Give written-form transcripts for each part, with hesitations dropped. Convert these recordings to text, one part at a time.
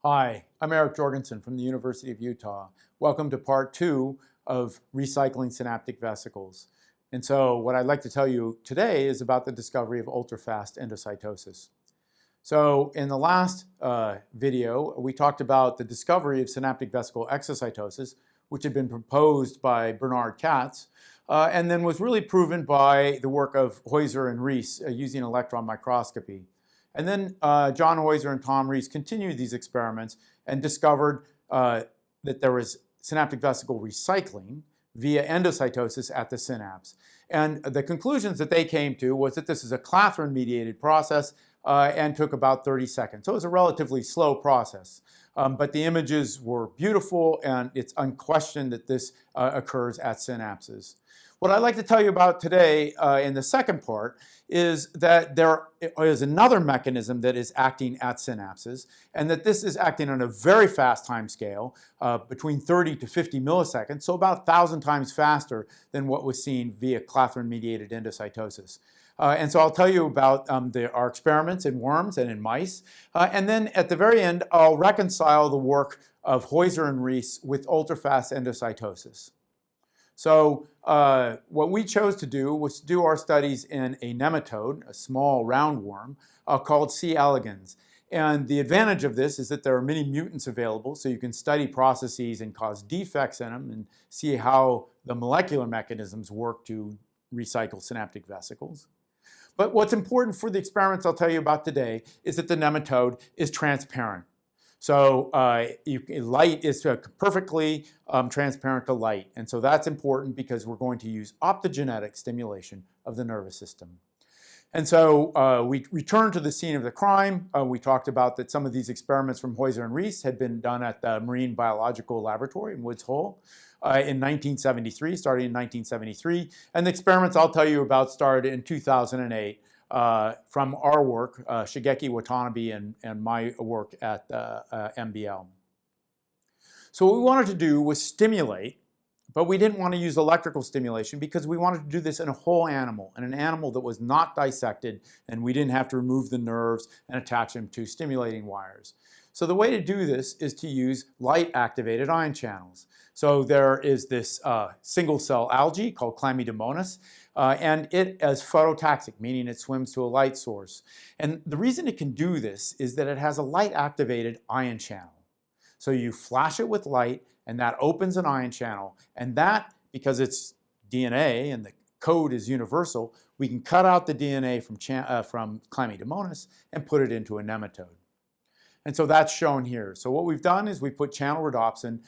Hi, I'm Erik Jorgensen from the University of Utah. Welcome to part 2 of recycling synaptic vesicles. And so what I'd like to tell you today is about the discovery of ultrafast endocytosis. So in the last video, we talked about the discovery of synaptic vesicle exocytosis, which had been proposed by Bernard Katz, and then was really proven by the work of Heuser and Reese using electron microscopy. And then John Heuser and Tom Reese continued these experiments and discovered that there was synaptic vesicle recycling via endocytosis at the synapse. And the conclusions that they came to was that this is a clathrin-mediated process and took about 30 seconds. So it was a relatively slow process. But the images were beautiful, and it's unquestioned that this occurs at synapses. What I'd like to tell you about today in the second part is that there is another mechanism that is acting at synapses, and that this is acting on a very fast time scale, between 30 to 50 milliseconds, so about 1,000 times faster than what was seen via clathrin-mediated endocytosis. And so I'll tell you about our experiments in worms and in mice, and then at the very end I'll reconcile the work of Heuser and Reese with ultrafast endocytosis. So what we chose to do was to do our studies in a nematode, a small roundworm, called C. elegans. And the advantage of this is that there are many mutants available, so you can study processes and cause defects in them and see how the molecular mechanisms work to recycle synaptic vesicles. But what's important for the experiments I'll tell you about today is that the nematode is transparent. So light is perfectly transparent to light, and so that's important because we're going to use optogenetic stimulation of the nervous system. And so we returned to the scene of the crime. We talked about that some of these experiments from Heuser and Reese had been done at the Marine Biological Laboratory in Woods Hole in 1973, starting in 1973. And the experiments I'll tell you about started in 2008. From our work, Shigeki Watanabe and my work at MBL. So what we wanted to do was stimulate, but we didn't want to use electrical stimulation because we wanted to do this in a whole animal, in an animal that was not dissected, and we didn't have to remove the nerves and attach them to stimulating wires. So the way to do this is to use light-activated ion channels. So there is this single-cell algae called Chlamydomonas, and it is phototaxic, meaning it swims to a light source. And the reason it can do this is that it has a light-activated ion channel. So you flash it with light, and that opens an ion channel. And that, because it's DNA and the code is universal, we can cut out the DNA from Chlamydomonas and put it into a nematode. And so that's shown here. So what we've done is we put channel rhodopsin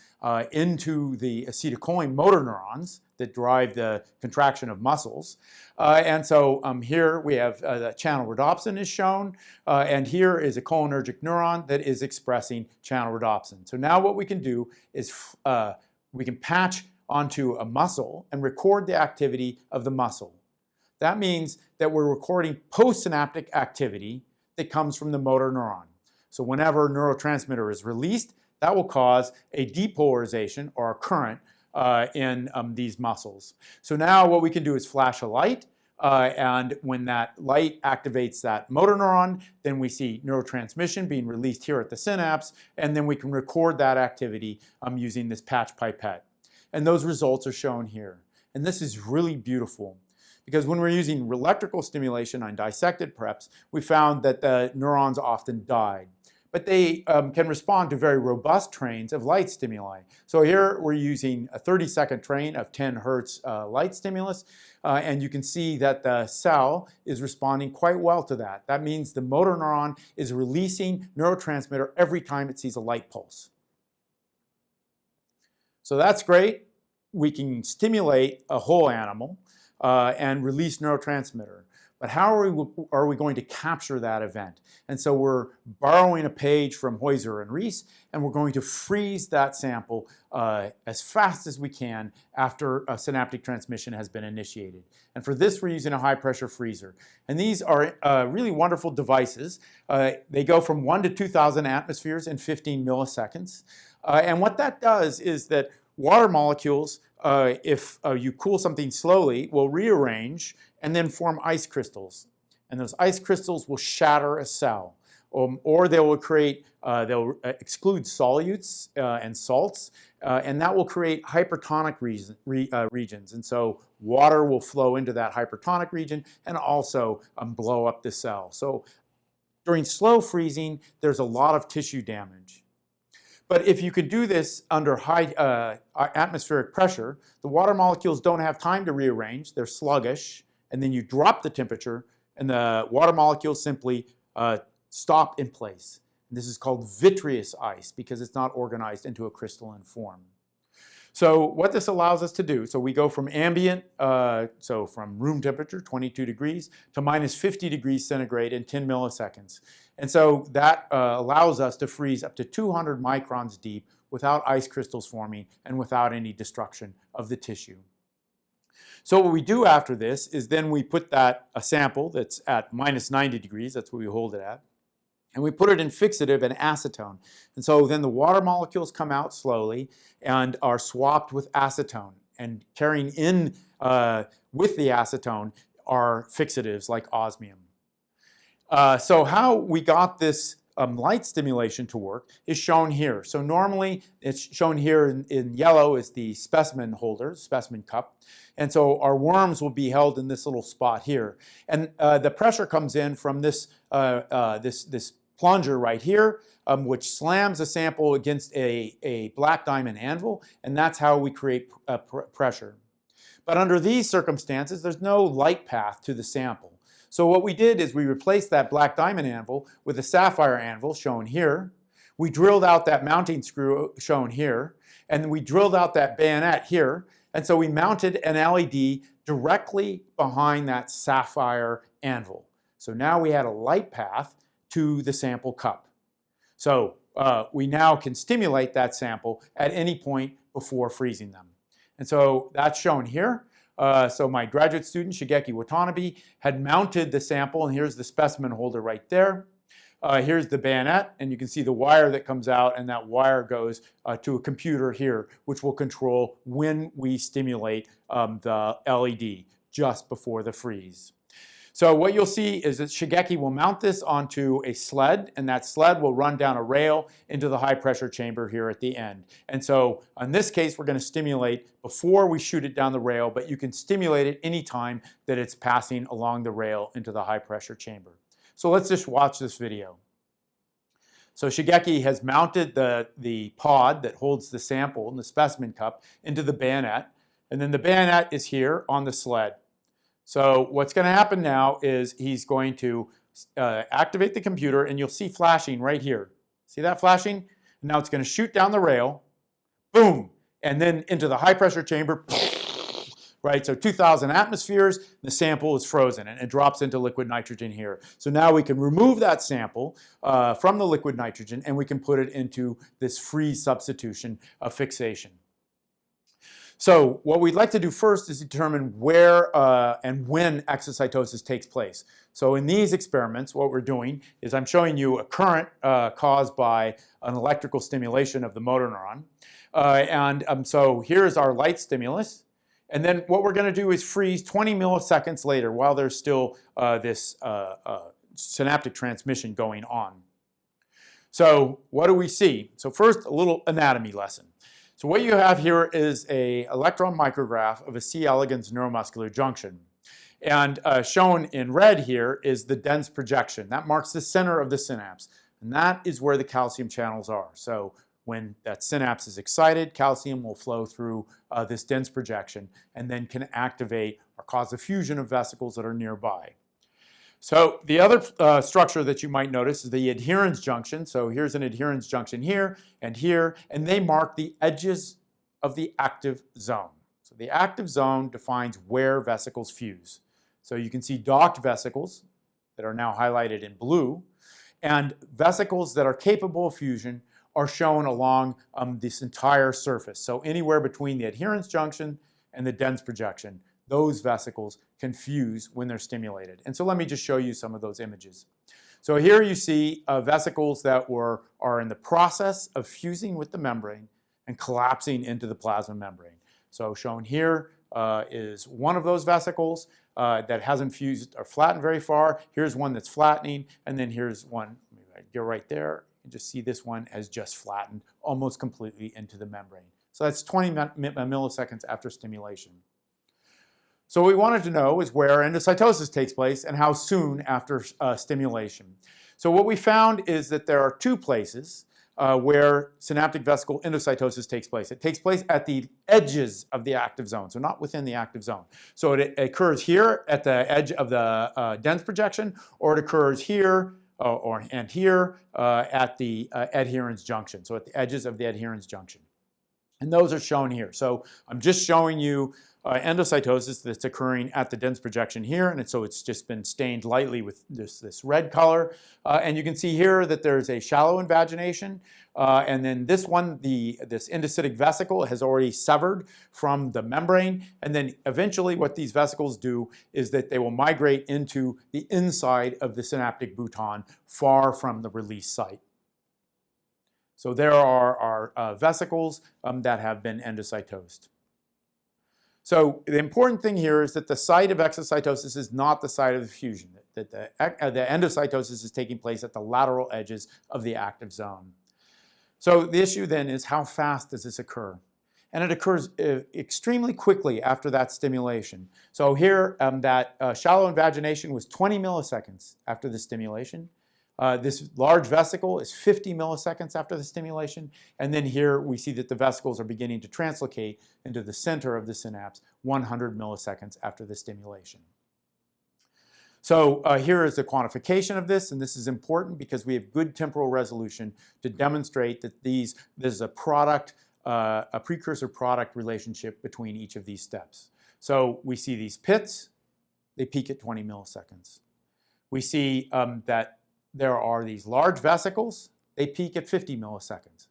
into the acetylcholine motor neurons that drive the contraction of muscles. And so here we have the channel rhodopsin is shown, and here is a cholinergic neuron that is expressing channel rhodopsin. So now what we can do is we can patch onto a muscle and record the activity of the muscle. That means that we're recording postsynaptic activity that comes from the motor neuron. So whenever a neurotransmitter is released, that will cause a depolarization or a current in these muscles. So now what we can do is flash a light, and when that light activates that motor neuron, then we see neurotransmission being released here at the synapse, and then we can record that activity using this patch pipette. And those results are shown here. And this is really beautiful, because when we're using electrical stimulation on dissected preps, we found that the neurons often died. But they can respond to very robust trains of light stimuli. So here we're using a 30-second train of 10 hertz light stimulus, and you can see that the cell is responding quite well to that. That means the motor neuron is releasing neurotransmitter every time it sees a light pulse. So that's great. We can stimulate a whole animal and release neurotransmitter. But how are we going to capture that event? And so we're borrowing a page from Heuser and Reese, and we're going to freeze that sample as fast as we can after a synaptic transmission has been initiated. And for this, we're using a high-pressure freezer. And these are really wonderful devices. They go from 1 to 2,000 atmospheres in 15 milliseconds. And what that does is that water molecules, if you cool something slowly, will rearrange and then form ice crystals. And those ice crystals will shatter a cell. or they will create, they'll exclude solutes and salts, and that will create hypertonic regions. And so water will flow into that hypertonic region and also blow up the cell. So during slow freezing, there's a lot of tissue damage. But if you could do this under high atmospheric pressure, the water molecules don't have time to rearrange, they're sluggish, and then you drop the temperature and the water molecules simply stop in place. And this is called vitreous ice because it's not organized into a crystalline form. So what this allows us to do, so we go from ambient, so from room temperature, 22 degrees, to minus 50 degrees centigrade in 10 milliseconds. And so that allows us to freeze up to 200 microns deep without ice crystals forming and without any destruction of the tissue. So what we do after this is then we put a sample that's at minus 90 degrees, that's what we hold it at, and we put it in fixative and acetone. And so then the water molecules come out slowly and are swapped with acetone. And carrying in with the acetone are fixatives like osmium. So how we got this light stimulation to work is shown here. So normally it's shown here in yellow is the specimen holder, specimen cup. And so our worms will be held in this little spot here. And the pressure comes in from this, this plunger right here, which slams a sample against a black diamond anvil, and that's how we create pressure. But under these circumstances, there's no light path to the sample. So what we did is we replaced that black diamond anvil with a sapphire anvil shown here. We drilled out that mounting screw shown here, and we drilled out that bayonet here. And so we mounted an LED directly behind that sapphire anvil. So now we had a light path to the sample cup. So we now can stimulate that sample at any point before freezing them. And so that's shown here. So my graduate student, Shigeki Watanabe, had mounted the sample, and here's the specimen holder right there. Here's the bayonet, and you can see the wire that comes out, and that wire goes to a computer here, which will control when we stimulate the LED just before the freeze. So what you'll see is that Shigeki will mount this onto a sled, and that sled will run down a rail into the high pressure chamber here at the end. And so in this case, we're going to stimulate before we shoot it down the rail, but you can stimulate it anytime that it's passing along the rail into the high pressure chamber. So let's just watch this video. So Shigeki has mounted the pod that holds the sample in the specimen cup into the bayonet, and then the bayonet is here on the sled. So what's going to happen now is he's going to activate the computer, and you'll see flashing right here. See that flashing? And now it's going to shoot down the rail, boom, and then into the high pressure chamber, right? So 2,000 atmospheres, the sample is frozen, and it drops into liquid nitrogen here. So now we can remove that sample from the liquid nitrogen, and we can put it into this freeze substitution of fixation. So what we'd like to do first is determine where and when exocytosis takes place. So in these experiments, what we're doing is I'm showing you a current caused by an electrical stimulation of the motor neuron. So here's our light stimulus. And then what we're going to do is freeze 20 milliseconds later while there's still this synaptic transmission going on. So what do we see? So first, a little anatomy lesson. So what you have here is an electron micrograph of a C. elegans neuromuscular junction. And shown in red here is the dense projection. That marks the center of the synapse. And that is where the calcium channels are. So when that synapse is excited, calcium will flow through this dense projection and then can activate or cause a fusion of vesicles that are nearby. So the other structure that you might notice is the adherens junction. So here's an adherens junction here, and they mark the edges of the active zone. So the active zone defines where vesicles fuse. So you can see docked vesicles that are now highlighted in blue, and vesicles that are capable of fusion are shown along this entire surface. So anywhere between the adherens junction and the dense projection, those vesicles can fuse when they're stimulated. And so let me just show you some of those images. So here you see vesicles that are in the process of fusing with the membrane and collapsing into the plasma membrane. So shown here is one of those vesicles that hasn't fused or flattened very far. Here's one that's flattening, and then here's one, maybe I you're right there. You just see this one as just flattened almost completely into the membrane. So that's 20 milliseconds after stimulation. So what we wanted to know is where endocytosis takes place and how soon after stimulation. So what we found is that there are two places where synaptic vesicle endocytosis takes place. It takes place at the edges of the active zone, so not within the active zone. So it occurs here at the edge of the dense projection, or it occurs here and here at the adherens junction, so at the edges of the adherens junction. And those are shown here. So I'm just showing you endocytosis that's occurring at the dense projection here, and so it's just been stained lightly with this red color. And you can see here that there's a shallow invagination, and then this one, this endocytic vesicle has already severed from the membrane, and then eventually what these vesicles do is that they will migrate into the inside of the synaptic bouton, far from the release site. So there are our vesicles that have been endocytosed. So the important thing here is that the site of exocytosis is not the site of the fusion, that the endocytosis is taking place at the lateral edges of the active zone. So the issue then is, how fast does this occur? And it occurs extremely quickly after that stimulation. So here, that shallow invagination was 20 milliseconds after the stimulation. This large vesicle is 50 milliseconds after the stimulation, and then here we see that the vesicles are beginning to translocate into the center of the synapse 100 milliseconds after the stimulation. So here is the quantification of this, and this is important because we have good temporal resolution to demonstrate that this is a precursor-product relationship between each of these steps. So we see these pits, they peak at 20 milliseconds. We see that there are these large vesicles, they peak at 50 milliseconds.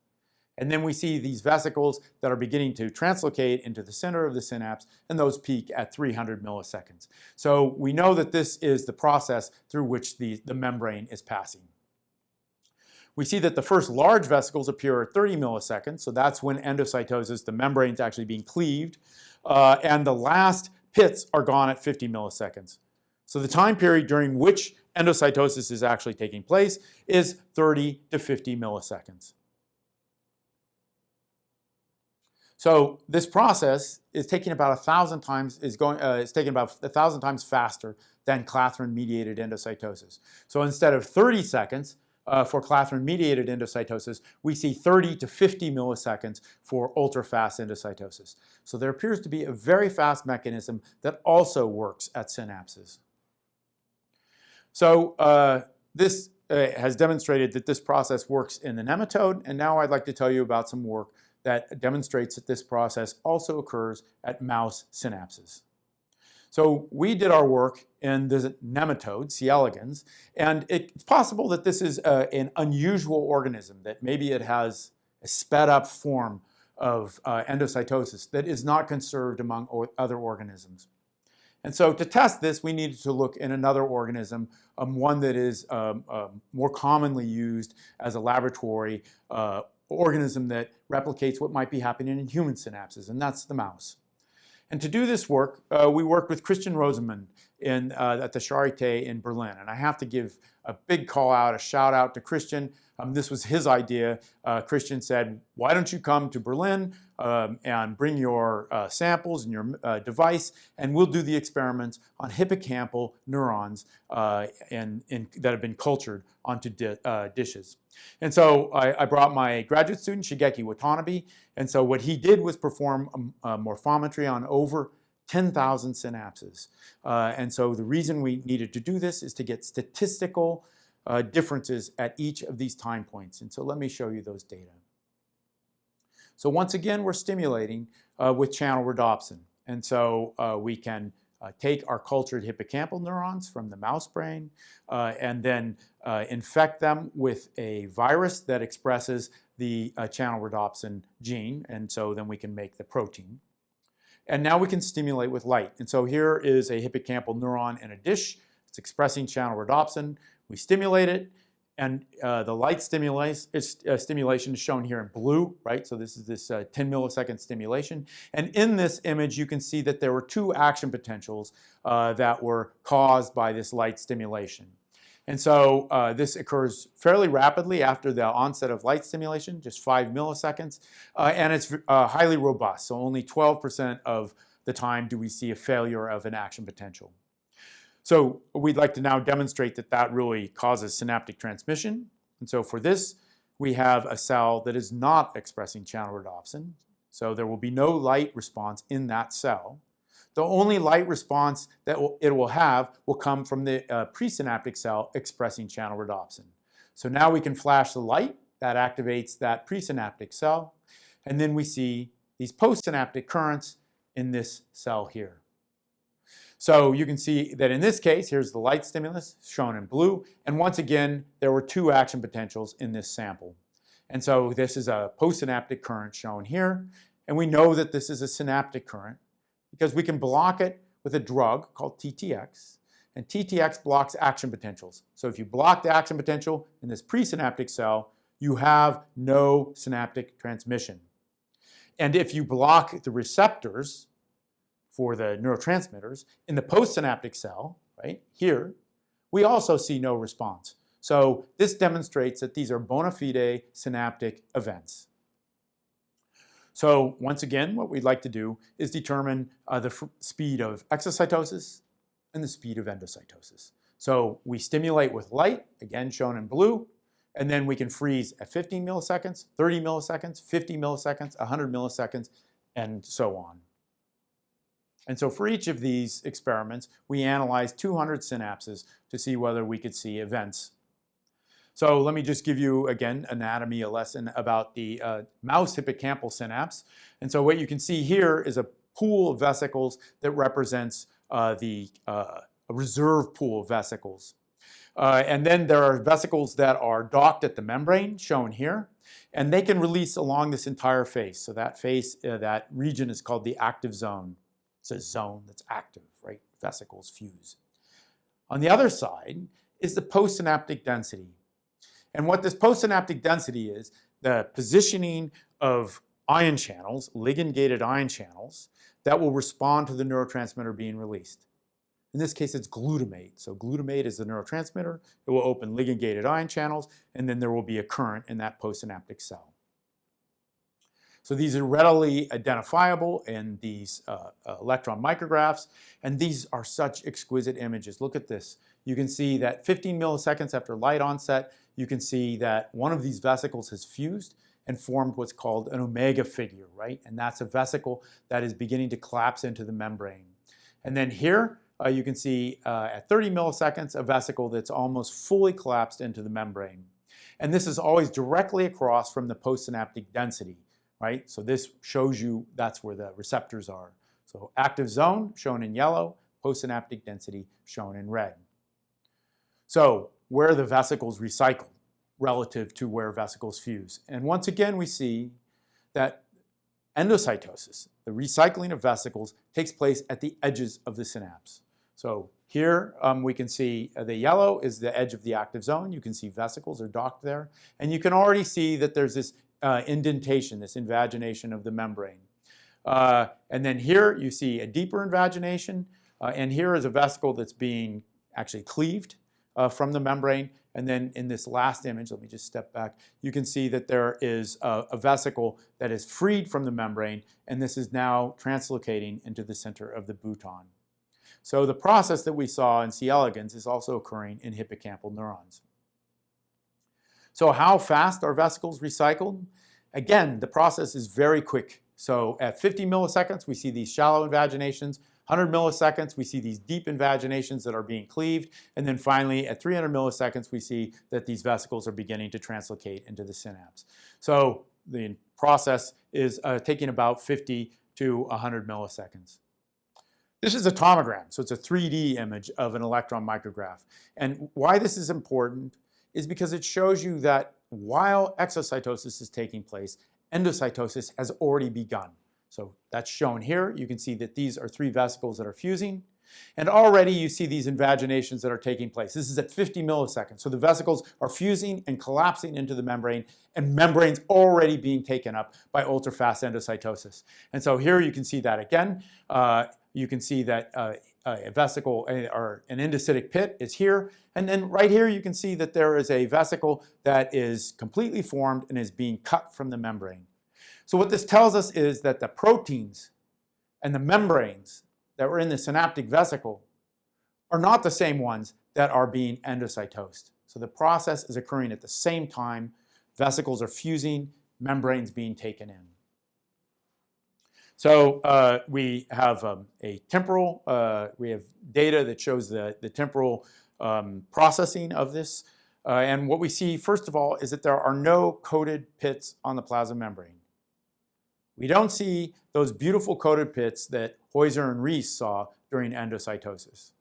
And then we see these vesicles that are beginning to translocate into the center of the synapse, and those peak at 300 milliseconds. So we know that this is the process through which the membrane is passing. We see that the first large vesicles appear at 30 milliseconds, so that's when endocytosis, the membrane is actually being cleaved, and the last pits are gone at 50 milliseconds. So the time period during which endocytosis is actually taking place is 30 to 50 milliseconds. So this process is taking about 1,000 times, it's taking about 1,000 times faster than clathrin-mediated endocytosis. So instead of 30 seconds for clathrin-mediated endocytosis, we see 30 to 50 milliseconds for ultrafast endocytosis. So there appears to be a very fast mechanism that also works at synapses. So this has demonstrated that this process works in the nematode, and now I'd like to tell you about some work that demonstrates that this process also occurs at mouse synapses. So we did our work in the nematode, C. elegans, and it's possible that this is an unusual organism, that maybe it has a sped up form of endocytosis that is not conserved among other organisms. And so to test this, we needed to look in another organism, one that is more commonly used as a laboratory organism that replicates what might be happening in human synapses, and that's the mouse. And to do this work, we worked with Christian Rosenmund at the Charité in Berlin. And I have to give a big call out, a shout out to Christian. This was his idea. Christian said, why don't you come to Berlin and bring your samples and your device, and we'll do the experiments on hippocampal neurons that have been cultured onto dishes. And so I brought my graduate student, Shigeki Watanabe, and so what he did was perform a morphometry on over 10,000 synapses. And so the reason we needed to do this is to get statistical differences at each of these time points. And so let me show you those data. So once again, we're stimulating with channel rhodopsin. And so we can take our cultured hippocampal neurons from the mouse brain and then infect them with a virus that expresses the channel rhodopsin gene. And so then we can make the protein. And now we can stimulate with light. And so here is a hippocampal neuron in a dish. It's expressing channel rhodopsin. We stimulate it, and the light stimulation is shown here in blue, right? So this is this 10 millisecond stimulation. And in this image, you can see that there were two action potentials that were caused by this light stimulation. And so this occurs fairly rapidly after the onset of light stimulation, just 5 milliseconds, and it's highly robust. So only 12% of the time do we see a failure of an action potential. So we'd like to now demonstrate that that really causes synaptic transmission. And so for this, we have a cell that is not expressing channel rhodopsin. So there will be no light response in that cell. The only light response that it will have will come from the presynaptic cell expressing channel rhodopsin. So now we can flash the light that activates that presynaptic cell, and then we see these postsynaptic currents in this cell here. So you can see that in this case, here's the light stimulus shown in blue, and once again, there were 2 action potentials in this sample. And so this is a postsynaptic current shown here, and we know that this is a synaptic current because we can block it with a drug called TTX, and TTX blocks action potentials. So if you block the action potential in this presynaptic cell, you have no synaptic transmission. And if you block the receptors for the neurotransmitters in the postsynaptic cell, right here, we also see no response. So this demonstrates that these are bona fide synaptic events. So once again, what we'd like to do is determine the speed of exocytosis and the speed of endocytosis. So we stimulate with light, again shown in blue, and then we can freeze at 15 milliseconds, 30 milliseconds, 50 milliseconds, 100 milliseconds, and so on. And so for each of these experiments, we analyzed 200 synapses to see whether we could see events. So let me just give you, again, anatomy, a lesson about the mouse hippocampal synapse. And so what you can see here is a pool of vesicles that represents a reserve pool of vesicles. And then there are vesicles that are docked at the membrane, shown here, and they can release along this entire face. So that face, that region is called the active zone. It's a zone that's active, right? Vesicles fuse. On the other side is the postsynaptic density. And what this postsynaptic density is, the positioning of ion channels, ligand-gated ion channels, that will respond to the neurotransmitter being released. In this case, it's glutamate. So glutamate is the neurotransmitter. It will open ligand-gated ion channels, and then there will be a current in that postsynaptic cell. So these are readily identifiable in these electron micrographs, and these are such exquisite images. Look at this. You can see that 15 milliseconds after light onset, you can see that one of these vesicles has fused and formed what's called an omega figure, right? And that's a vesicle that is beginning to collapse into the membrane. And then here, you can see at 30 milliseconds, a vesicle that's almost fully collapsed into the membrane. And this is always directly across from the postsynaptic density, right? So this shows you that's where the receptors are. So active zone shown in yellow, postsynaptic density shown in red. So where are the vesicles recycled relative to where vesicles fuse? And once again, we see that endocytosis, the recycling of vesicles, takes place at the edges of the synapse. So here we can see the yellow is the edge of the active zone. You can see vesicles are docked there. And you can already see that there's this indentation, this invagination of the membrane. And then here you see a deeper invagination. And here is a vesicle that's being actually cleaved from the membrane. And then in this last image, let me just step back, you can see that there is a vesicle that is freed from the membrane, and this is now translocating into the center of the bouton. So the process that we saw in C. elegans is also occurring in hippocampal neurons. So how fast are vesicles recycled? Again, the process is very quick. So at 50 milliseconds, we see these shallow invaginations. 100 milliseconds, we see these deep invaginations that are being cleaved. And then finally, at 300 milliseconds, we see that these vesicles are beginning to translocate into the synapse. So the process is taking about 50 to 100 milliseconds. This is a tomogram, so it's a 3D image of an electron micrograph. And why this is important is because it shows you that while exocytosis is taking place, endocytosis has already begun. So that's shown here. You can see that these are 3 vesicles that are fusing. And already you see these invaginations that are taking place. This is at 50 milliseconds. So the vesicles are fusing and collapsing into the membrane, and membrane's already being taken up by ultrafast endocytosis. And so here you can see that again. You can see that a vesicle or an endocytic pit is here. And then right here you can see that there is a vesicle that is completely formed and is being cut from the membrane. So what this tells us is that the proteins and the membranes that were in the synaptic vesicle are not the same ones that are being endocytosed. So the process is occurring at the same time. Vesicles are fusing, membranes being taken in. So we have a temporal, we have data that shows the temporal processing of this. And what we see, first of all, is that there are no coated pits on the plasma membrane. We don't see those beautiful coated pits that Heuser and Reese saw during endocytosis.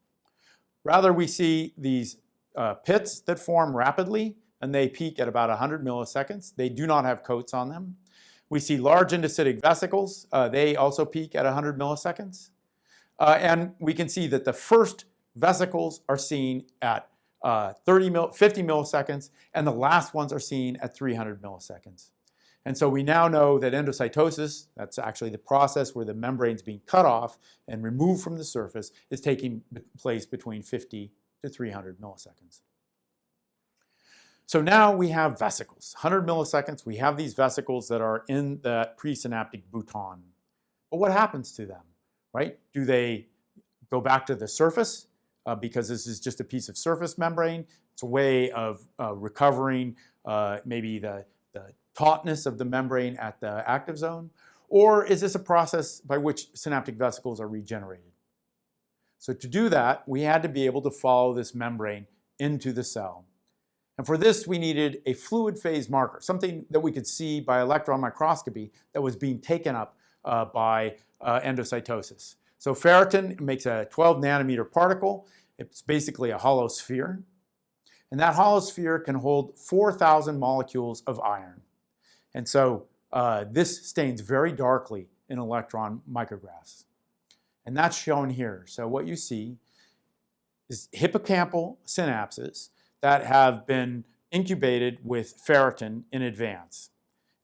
Rather, we see these pits that form rapidly, and they peak at about 100 milliseconds. They do not have coats on them. We see large endocytic vesicles. They also peak at 100 milliseconds. And we can see that the first vesicles are seen at 50 milliseconds, and the last ones are seen at 300 milliseconds. And so we now know that endocytosis, that's actually the process where the membrane is being cut off and removed from the surface, is taking place between 50 to 300 milliseconds. So now we have vesicles. 100 milliseconds, we have these vesicles that are in that presynaptic bouton. But what happens to them, right? Do they go back to the surface? Because this is just a piece of surface membrane. It's a way of recovering maybe the tautness of the membrane at the active zone. Or is this a process by which synaptic vesicles are regenerated? So to do that, we had to be able to follow this membrane into the cell. And for this, we needed a fluid phase marker, something that we could see by electron microscopy that was being taken up by endocytosis. So ferritin makes a 12 nanometer particle. It's basically a hollow sphere. And that hollow sphere can hold 4,000 molecules of iron. And so this stains very darkly in electron micrographs. And that's shown here. So what you see is hippocampal synapses that have been incubated with ferritin in advance.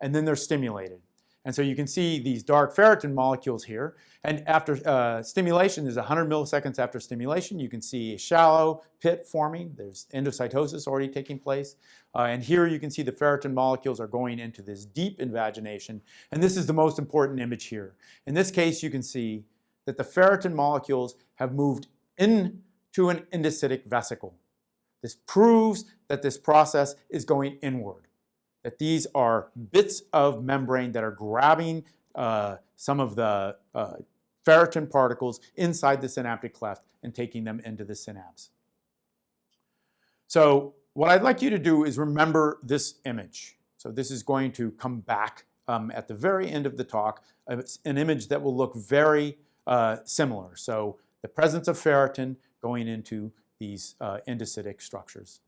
And then they're stimulated. And so you can see these dark ferritin molecules here. And after stimulation, there's 100 milliseconds after stimulation, you can see a shallow pit forming. There's endocytosis already taking place. And here you can see the ferritin molecules are going into this deep invagination. And this is the most important image here. In this case, you can see that the ferritin molecules have moved into an endocytic vesicle. This proves that this process is going inward, that these are bits of membrane that are grabbing some of the ferritin particles inside the synaptic cleft and taking them into the synapse. So what I'd like you to do is remember this image. So this is going to come back at the very end of the talk. It's an image that will look very similar. So the presence of ferritin going into these endocytic structures.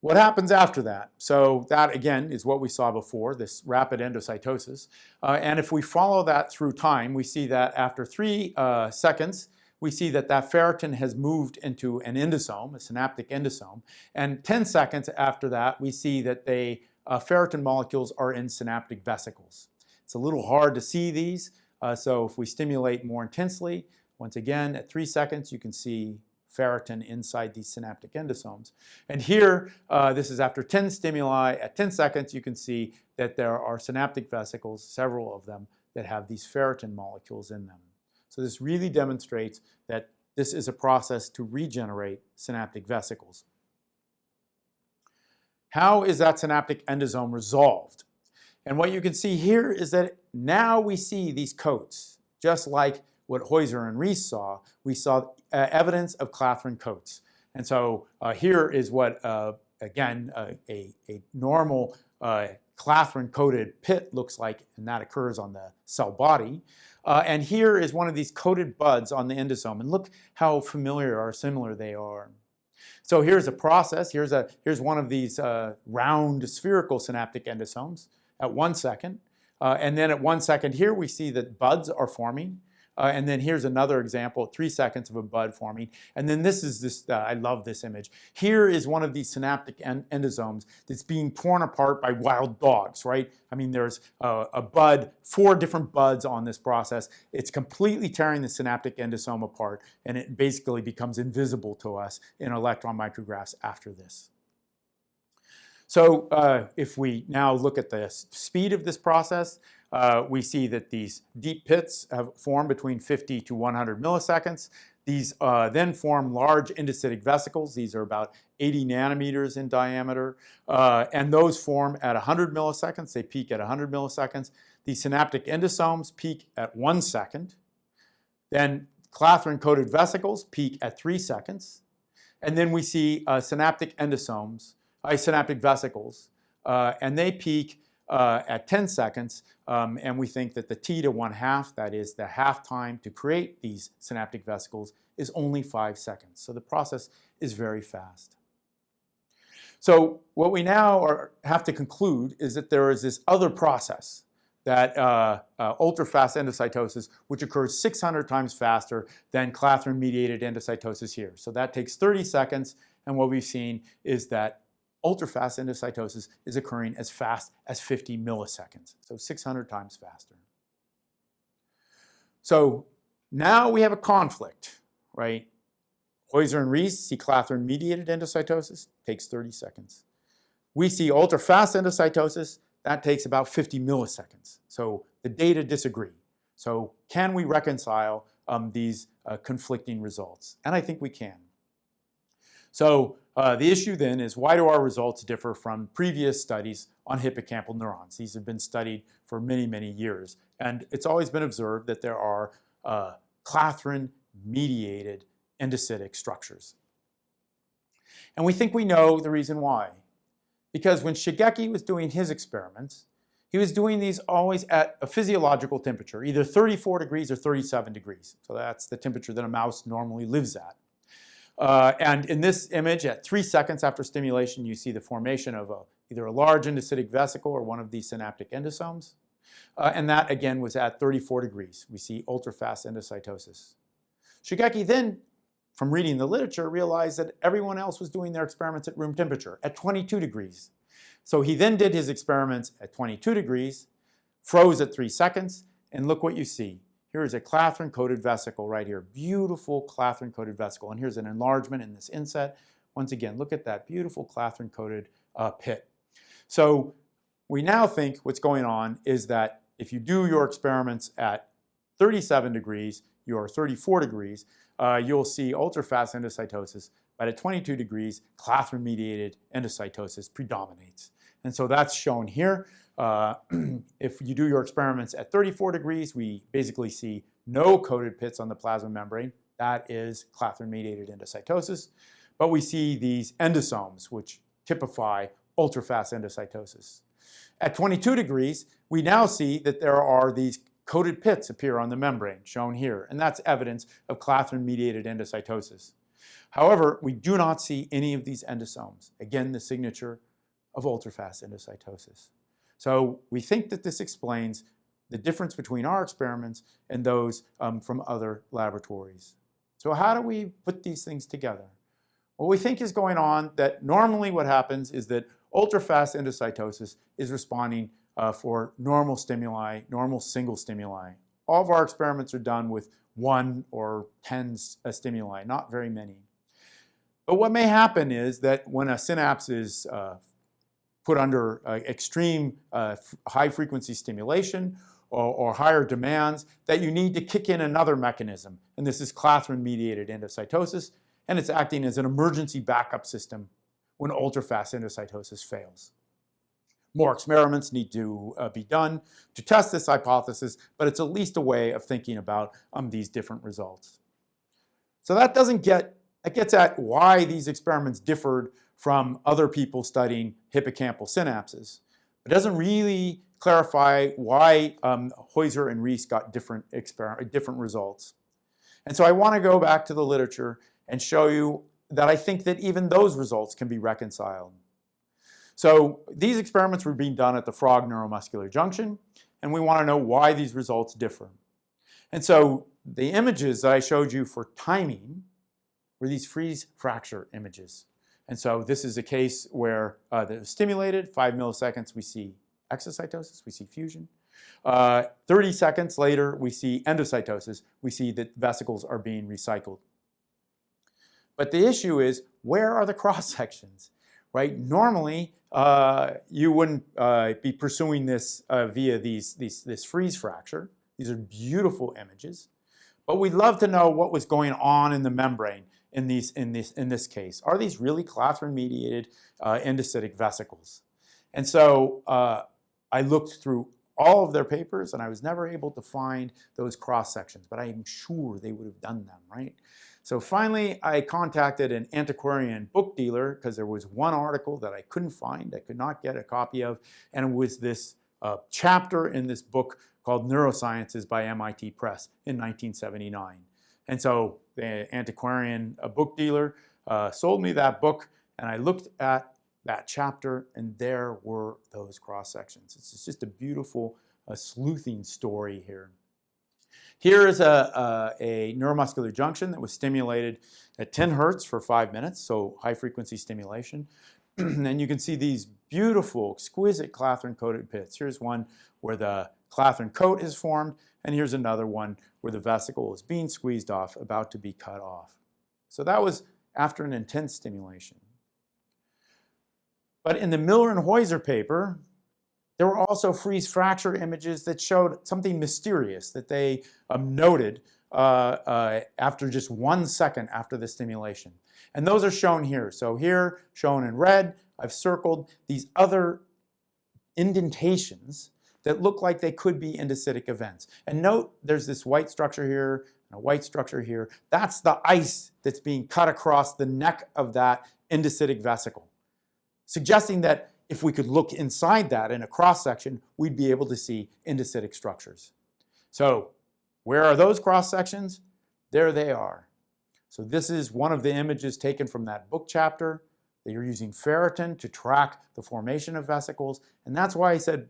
What happens after that? So that, again, is what we saw before, this rapid endocytosis. And if we follow that through time, we see that after 3 seconds, we see that that ferritin has moved into an endosome, a synaptic endosome. And 10 seconds after that, we see that the ferritin molecules are in synaptic vesicles. It's a little hard to see these. So if we stimulate more intensely, once again, at 3 seconds, you can see ferritin inside these synaptic endosomes. And here, this is after 10 stimuli. At 10 seconds, you can see that there are synaptic vesicles, several of them, that have these ferritin molecules in them. So this really demonstrates that this is a process to regenerate synaptic vesicles. How is that synaptic endosome resolved? And what you can see here is that now we see these coats, just like what Heuser and Reese saw. We saw evidence of clathrin coats. And so here is what, again, a normal clathrin-coated pit looks like, and that occurs on the cell body. And here is one of these coated buds on the endosome. And look how familiar or similar they are. So here's a process. Here's one of these round spherical synaptic endosomes at 1 second. And then at 1 second here, we see that buds are forming. And then here's another example, 3 seconds of a bud forming. And then I love this image. Here is one of these synaptic endosomes that's being torn apart by wild dogs, right? I mean, there's a bud, 4 different buds on this process. It's completely tearing the synaptic endosome apart, and it basically becomes invisible to us in electron micrographs after this. So if we now look at the speed of this process, we see that these deep pits have formed between 50 to 100 milliseconds. These then form large endocytic vesicles. These are about 80 nanometers in diameter. And those form at 100 milliseconds. They peak at 100 milliseconds. These synaptic endosomes peak at 1 second. Then clathrin-coated vesicles peak at 3 seconds. And then we see synaptic vesicles, and they peak at 10 seconds, and we think that the t to 1/2, that is the half time to create these synaptic vesicles, is only 5 seconds. So the process is very fast. So what we now have to conclude is that there is this other process, that ultrafast endocytosis, which occurs 600 times faster than clathrin-mediated endocytosis here. So that takes 30 seconds, and what we've seen is that ultrafast endocytosis is occurring as fast as 50 milliseconds, so 600 times faster. So now we have a conflict, right? Heuser and Reese see clathrin-mediated endocytosis, takes 30 seconds. We see ultrafast endocytosis, that takes about 50 milliseconds. So the data disagree. So can we reconcile these conflicting results? And I think we can. So the issue then is, why do our results differ from previous studies on hippocampal neurons? These have been studied for many, many years. And it's always been observed that there are clathrin-mediated endocytic structures. And we think we know the reason why. Because when Shigeki was doing his experiments, he was doing these always at a physiological temperature, either 34 degrees or 37 degrees. So that's the temperature that a mouse normally lives at. And in this image, at 3 seconds after stimulation, you see the formation of either a large endocytic vesicle or one of these synaptic endosomes. And that, again, was at 34 degrees. We see ultrafast endocytosis. Shigeki then, from reading the literature, realized that everyone else was doing their experiments at room temperature, at 22 degrees. So he then did his experiments at 22 degrees, froze at 3 seconds, and look what you see. Here is a clathrin-coated vesicle right here, beautiful clathrin-coated vesicle. And here's an enlargement in this inset. Once again, look at that beautiful clathrin-coated pit. So we now think what's going on is that if you do your experiments at 37 degrees, or 34 degrees, you'll see ultrafast endocytosis, but at 22 degrees, clathrin-mediated endocytosis predominates. And so that's shown here. If you do your experiments at 34 degrees, we basically see no coated pits on the plasma membrane. That is clathrin-mediated endocytosis. But we see these endosomes, which typify ultrafast endocytosis. At 22 degrees, we now see that there are these coated pits appear on the membrane, shown here, and that's evidence of clathrin-mediated endocytosis. However, we do not see any of these endosomes. Again, the signature of ultrafast endocytosis. So we think that this explains the difference between our experiments and those from other laboratories. So how do we put these things together? What we think is going on, that normally what happens is that ultrafast endocytosis is responding for normal stimuli, normal single stimuli. All of our experiments are done with 1 or 10 stimuli, not very many. But what may happen is that when a synapse is put under extreme high-frequency stimulation or higher demands, that you need to kick in another mechanism. And this is clathrin-mediated endocytosis, and it's acting as an emergency backup system when ultrafast endocytosis fails. More experiments need to be done to test this hypothesis, but it's at least a way of thinking about these different results. So that gets at why these experiments differed from other people studying hippocampal synapses. It doesn't really clarify why Heuser and Reese got different results. And so I want to go back to the literature and show you that I think that even those results can be reconciled. So these experiments were being done at the frog neuromuscular junction, and we want to know why these results differ. And so the images that I showed you for timing were these freeze fracture images. And so this is a case where they're stimulated, 5 milliseconds, we see exocytosis, we see fusion. 30 seconds later, we see endocytosis, we see that vesicles are being recycled. But the issue is, where are the cross-sections, right? Normally, you wouldn't be pursuing this via this freeze fracture. These are beautiful images. But we'd love to know what was going on in the membrane in this case. Are these really clathrin-mediated endocytic vesicles? And so I looked through all of their papers, and I was never able to find those cross-sections, but I am sure they would have done them, right? So finally, I contacted an antiquarian book dealer because there was one article that I couldn't find, I could not get a copy of, and it was this chapter in this book called Neurosciences by MIT Press in 1979. And so the antiquarian book dealer sold me that book, and I looked at that chapter, and there were those cross-sections. It's just a beautiful sleuthing story here. Here is a neuromuscular junction that was stimulated at 10 hertz for 5 minutes, so high-frequency stimulation. And you can see these beautiful, exquisite clathrin-coated pits. Here's one where the clathrin coat is formed, and here's another one where the vesicle is being squeezed off, about to be cut off. So that was after an intense stimulation. But in the Miller and Heuser paper, there were also freeze fracture images that showed something mysterious that they noted after just 1 second after the stimulation. And those are shown here. So here, shown in red, I've circled these other indentations that look like they could be endocytic events. And note, there's this white structure here and a white structure here. That's the ice that's being cut across the neck of that endocytic vesicle, suggesting that if we could look inside that in a cross-section, we'd be able to see endocytic structures. So where are those cross-sections? There they are. So this is one of the images taken from that book chapter. They are using ferritin to track the formation of vesicles. And that's why I said,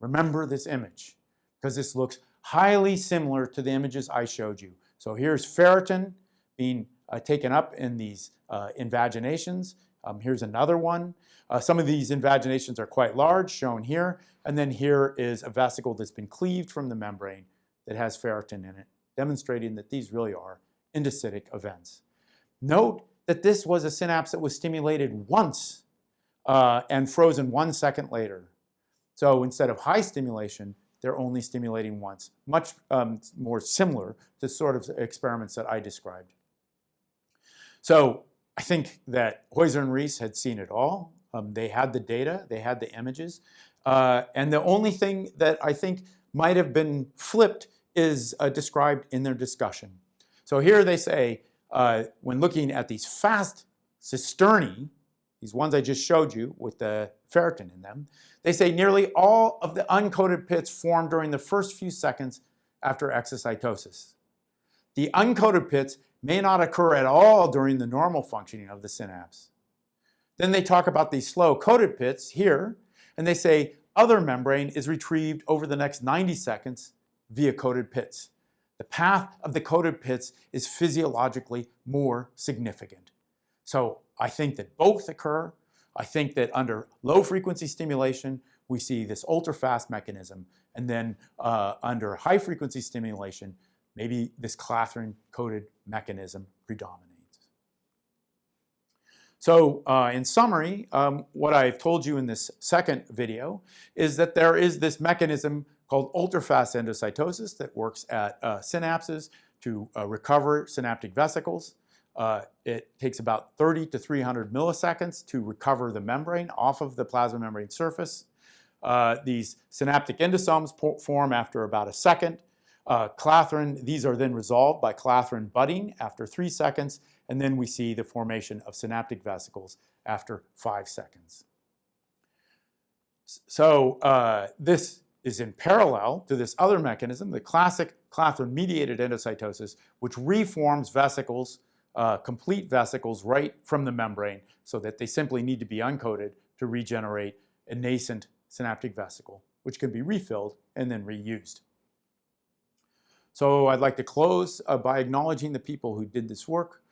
remember this image, because this looks highly similar to the images I showed you. So here's ferritin being taken up in these invaginations. Here's another one. Some of these invaginations are quite large, shown here. And then here is a vesicle that's been cleaved from the membrane that has ferritin in it, demonstrating that these really are endocytic events. Note that this was a synapse that was stimulated once and frozen 1 second later. So instead of high stimulation, they're only stimulating once, much more similar to sort of experiments that I described. So I think that Heuser and Reese had seen it all. They had the data, they had the images, and the only thing that I think might have been flipped is described in their discussion. So here they say, when looking at these fast cisternae, these ones I just showed you with the ferritin in them, they say nearly all of the uncoated pits form during the first few seconds after exocytosis. The uncoated pits may not occur at all during the normal functioning of the synapse. Then they talk about these slow coated pits here, and they say other membrane is retrieved over the next 90 seconds via coated pits. The path of the coated pits is physiologically more significant. So I think that both occur. I think that under low frequency stimulation, we see this ultrafast mechanism, and then under high frequency stimulation, maybe this clathrin-coated mechanism predominates. So in summary, what I've told you in this second video is that there is this mechanism called ultrafast endocytosis that works at synapses to recover synaptic vesicles. It takes about 30 to 300 milliseconds to recover the membrane off of the plasma membrane surface. These synaptic endosomes form after about a second. Clathrin, these are then resolved by clathrin budding after 3 seconds, and then we see the formation of synaptic vesicles after 5 seconds. So this is in parallel to this other mechanism, the classic clathrin-mediated endocytosis, which reforms vesicles, complete vesicles right from the membrane, so that they simply need to be uncoated to regenerate a nascent synaptic vesicle, which can be refilled and then reused. So I'd like to close by acknowledging the people who did this work.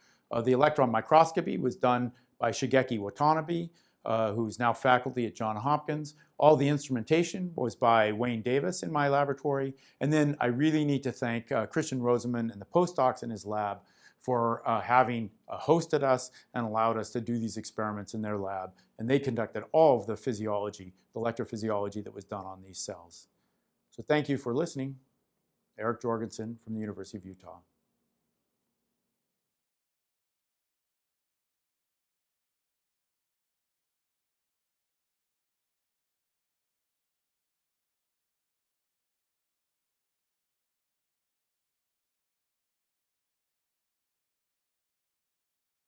The electron microscopy was done by Shigeki Watanabe, who's now faculty at Johns Hopkins. All the instrumentation was by Wayne Davis in my laboratory. And then I really need to thank Christian Roseman and the postdocs in his lab for having hosted us and allowed us to do these experiments in their lab. And they conducted all of the physiology, the electrophysiology that was done on these cells. So thank you for listening. Erik Jorgensen from the University of Utah.